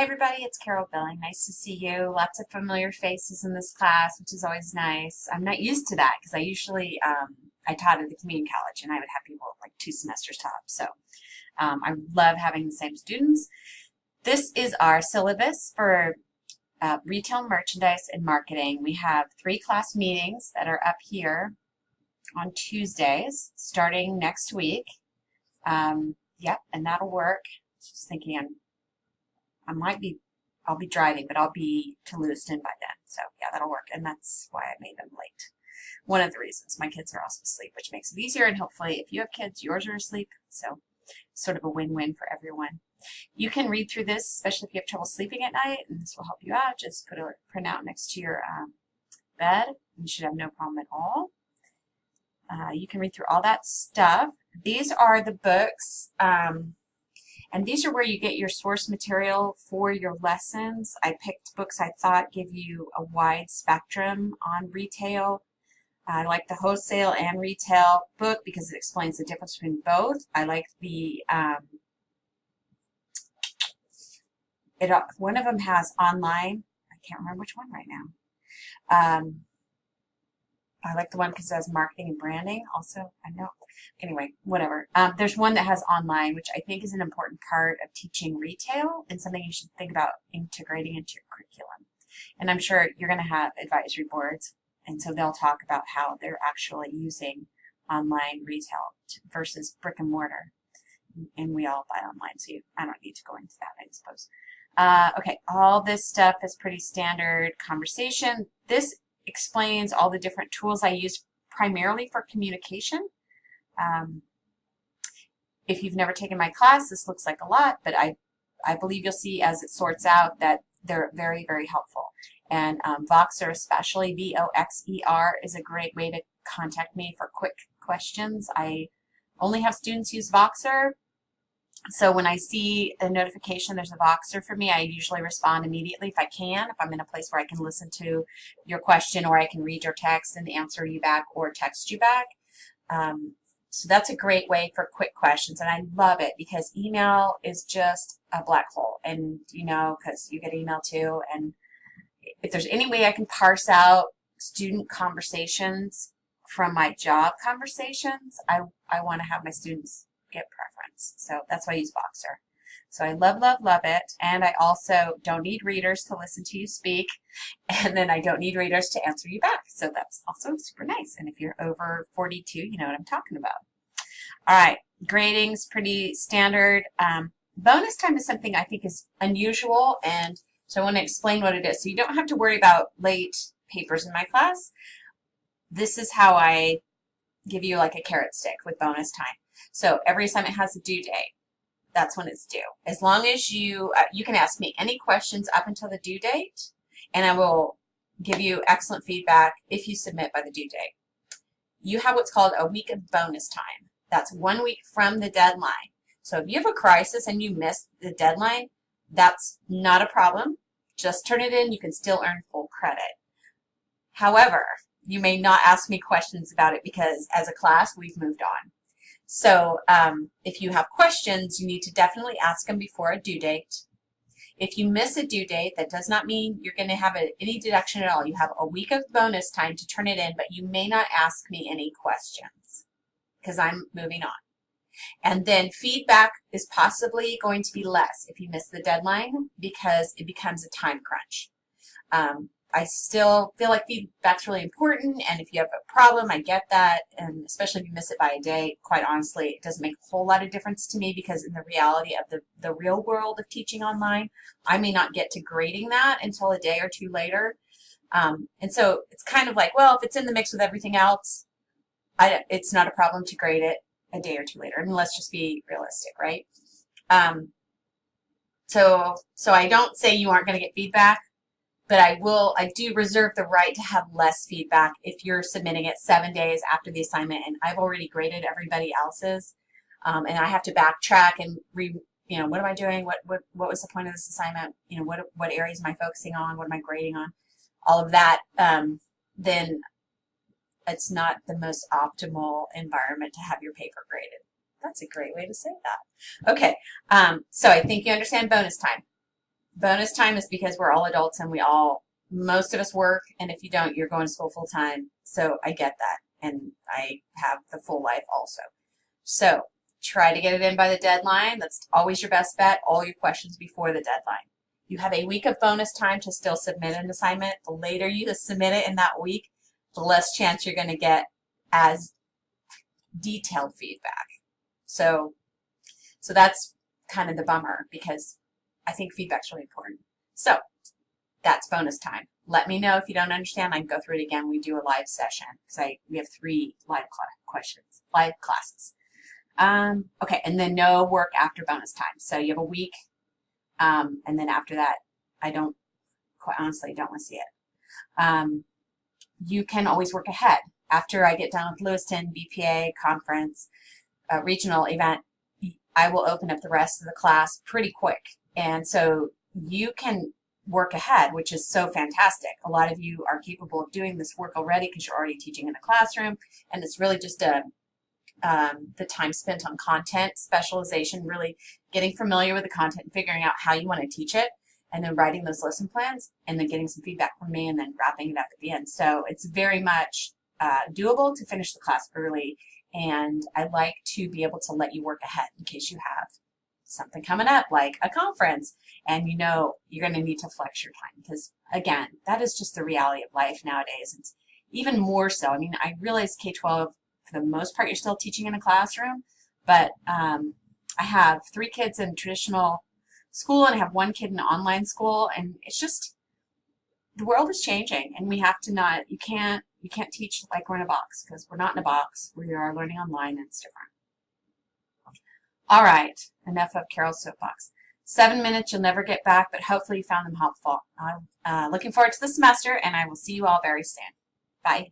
Hey everybody, it's Carol Billing. Nice to see you. Lots of familiar faces in this class, which is always nice. I'm not used to that because I usually I taught at the community college and I would have people like 2 semesters top. So I love having the same students. This is our syllabus for retail merchandise and marketing. We have 3 class meetings that are up here on Tuesdays starting next week. Yep, and that'll work. Just thinking I'll be driving, but I'll be to Lewiston by then. So yeah, that'll work. And that's why I made them late. One of the reasons. My kids are also asleep, which makes it easier. And hopefully if you have kids, yours are asleep. So sort of a win-win for everyone. You can read through this, especially if you have trouble sleeping at night, and this will help you out. Just put a printout next to your bed. You should have no problem at all. You can read through all that stuff. These are the books. And these are where you get your source material for your lessons. I picked books I thought give you a wide spectrum on retail. I like the wholesale and retail book because it explains the difference between both. I like the, one of them has online. I can't remember which one right now. I like the one because it has marketing and branding also. I know. Anyway, whatever. There's one that has online, which I think is an important part of teaching retail and something you should think about integrating into your curriculum. And I'm sure you're going to have advisory boards, and so they'll talk about how they're actually using online retail versus brick and mortar. And we all buy online, so I don't need to go into that, I suppose. Okay, all this stuff is pretty standard conversation. This explains all the different tools I use primarily for communication. If you've never taken my class, this looks like a lot, but I believe you'll see as it sorts out that they're very, very helpful. And Voxer especially, V-O-X-E-R, is a great way to contact me for quick questions. I only have students use Voxer. So when I see a notification there's a Voxer for me, I usually respond immediately if I can, if I'm in a place where I can listen to your question or I can read your text and answer you back or text you back. So that's a great way for quick questions, and I love it because email is just a black hole, and you know, because you get email too, and if there's any way I can parse out student conversations from my job conversations, I want to have my students get preference. So that's why I use Voxer. So I love, love, love it. And I also don't need readers to listen to you speak. And then I don't need readers to answer you back. So that's also super nice. And if you're over 42, you know what I'm talking about. All right, grading's pretty standard. Bonus time is something I think is unusual. And so I want to explain what it is. So you don't have to worry about late papers in my class. This is how I give you like a carrot stick with bonus time. So every assignment has a due date. That's when it's due. As long as you can ask me any questions up until the due date, and I will give you excellent feedback if you submit by the due date. You have what's called a week of bonus time. That's 1 week from the deadline. So if you have a crisis and you miss the deadline, that's not a problem. Just turn it in. You can still earn full credit. However, you may not ask me questions about it because as a class, we've moved on. So if you have questions, you need to definitely ask them before a due date. If you miss a due date, that does not mean you're going to have any deduction at all. You have a week of bonus time to turn it in, but you may not ask me any questions because I'm moving on. And then feedback is possibly going to be less if you miss the deadline because it becomes a time crunch. I still feel like feedback's really important, and if you have a problem, I get that, and especially if you miss it by a day, quite honestly, it doesn't make a whole lot of difference to me because in the reality of the real world of teaching online, I may not get to grading that until a day or two later. And so it's kind of like, well, if it's in the mix with everything else, it's not a problem to grade it a day or two later. I mean, let's just be realistic, right? So I don't say you aren't going to get feedback, but I do reserve the right to have less feedback if you're submitting it 7 days after the assignment and I've already graded everybody else's, and I have to backtrack and what am I doing? What was the point of this assignment? You know, what areas am I focusing on? What am I grading on? All of that, then it's not the most optimal environment to have your paper graded. That's a great way to say that. Okay, so I think you understand bonus time. Bonus time is because we're all adults and most of us work, and if you don't, you're going to school full time. So I get that, and I have the full life also. So try to get it in by the deadline. That's always your best bet. All your questions before the deadline. You have a week of bonus time to still submit an assignment. The later you submit it in that week, the less chance you're going to get as detailed feedback. So that's kind of the bummer, because I think feedback's really important. So that's bonus time. Let me know if you don't understand. I can go through it again. We do a live session because we have 3 live classes. Okay, and then no work after bonus time. So you have a week, and then after that, quite honestly, don't want to see it. You can always work ahead. After I get done with Lewiston, BPA, conference, regional event, I will open up the rest of the class pretty quick. And so you can work ahead, which is so fantastic. A lot of you are capable of doing this work already because you're already teaching in a classroom, and it's really just the time spent on content specialization, really getting familiar with the content and figuring out how you want to teach it, and then writing those lesson plans, and then getting some feedback from me, and then wrapping it up at the end. So it's very much doable to finish the class early, and I'd like to be able to let you work ahead in case you have something coming up like a conference, and you know you're going to need to flex your time, because again, that is just the reality of life nowadays. It's even more so. I mean, I realize K-12, for the most part, you're still teaching in a classroom, but I have 3 kids in traditional school, and I have 1 kid in online school, and it's just, the world is changing, and we have to not, you can't teach like we're in a box, because we're not in a box. We are learning online, and it's different. All right, enough of Carol's soapbox. 7 minutes you'll never get back, but hopefully you found them helpful. I'm looking forward to the semester, and I will see you all very soon. Bye.